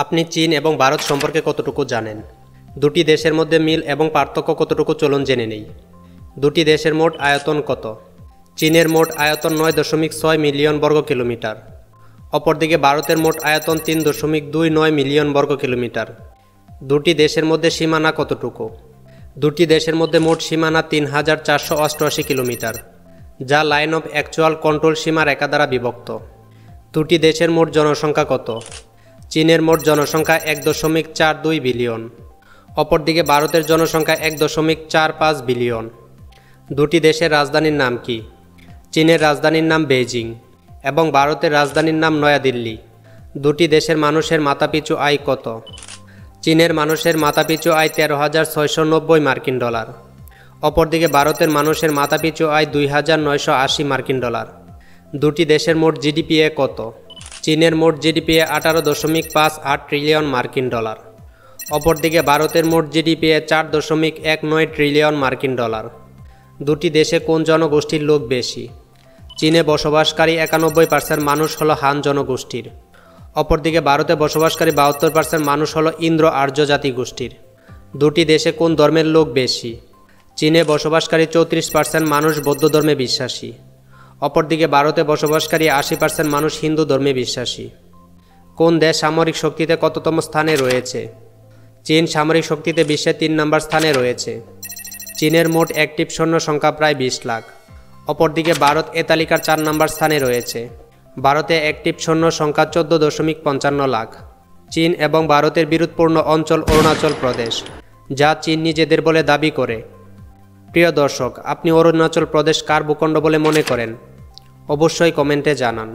আপনি চীন এবং ভারত সম্পর্কে কতটুকু জানেন? দুটি দেশের মধ্যে মিল এবং পার্থক্য কতটুকু চলুন জেনে নেই। দুটি দেশের মোট আয়তন কত? চীনের মোট আয়তন 9.6 মিলিয়ন বর্গ কিলোমিটার। অপরদিকে ভারতের মোট আয়তন 3.29 মিলিয়ন বর্গ কিলোমিটার। দুটি দেশের মধ্যে সীমানা কতটুকু? দুটি দেশের মধ্যে মোট সীমানা 3488 কিলোমিটার, যা লাইন অফ অ্যাকচুয়াল কন্ট্রোল সীমা রেখা দ্বারা বিভক্ত। দুটি দেশের মোট জনসংখ্যা কত? চীনের মোট জনসংখ্যা 1.42 বিলিয়ন। অপরদিকে ভারতের জনসংখ্যা 1.45 বিলিয়ন। দুটি দেশের রাজধানীর নাম কি? চীনের রাজধানীর নাম বেইজিং এবং ভারতের রাজধানীর নাম নয়াদিল্লি। দুটি দেশের মানুষের মাথাপিছু আয় কত? চীনের মানুষের মাথাপিছু আয় 13,690 মার্কিন ডলার। অপরদিকে ভারতের মানুষের মাথাপিছু আয় 2,980 মার্কিন ডলার। দুটি দেশের মোট জিডিপিএ কত? চীনের মোট জিডিপিএ 18.58 ট্রিলিয়ন মার্কিন ডলার। অপরদিকে ভারতের মোট জিডিপিএ 4.19 ট্রিলিয়ন মার্কিন ডলার। দুটি দেশে কোন জনগোষ্ঠীর লোক বেশি? চীনে বসবাসকারী 91% মানুষ হলো হান জনগোষ্ঠীর। অপরদিকে ভারতে বসবাসকারী 72% মানুষ হলো ইন্দ্র আর্য জাতি গোষ্ঠীর। দুটি দেশে কোন ধর্মের লোক বেশি? চীনে বসবাসকারী 34% মানুষ বৌদ্ধ ধর্মে বিশ্বাসী। অপরদিকে ভারতে বসবাসকারী 80% মানুষ হিন্দু ধর্মে বিশ্বাসী। কোন দেশ সামরিক শক্তিতে কততম স্থানে রয়েছে? চীন সামরিক শক্তিতে বিশ্বে 3 নম্বর স্থানে রয়েছে। চীনের মোট অ্যাক্টিভ সৈন্য সংখ্যা প্রায় 20 লাখ। অপরদিকে ভারত এ তালিকার 4 নম্বর স্থানে রয়েছে। ভারতে অ্যাক্টিভ সৈন্য সংখ্যা 14.55 লাখ। চীন এবং ভারতের বিরোধপূর্ণ অঞ্চল অরুণাচল প্রদেশ, যা চীন নিজেদের বলে দাবি করে। প্রিয় দর্শক, আপনি অরুণাচল প্রদেশ কার ভূখণ্ড বলে মনে করেন? অবশ্যই কমেন্টে জানান।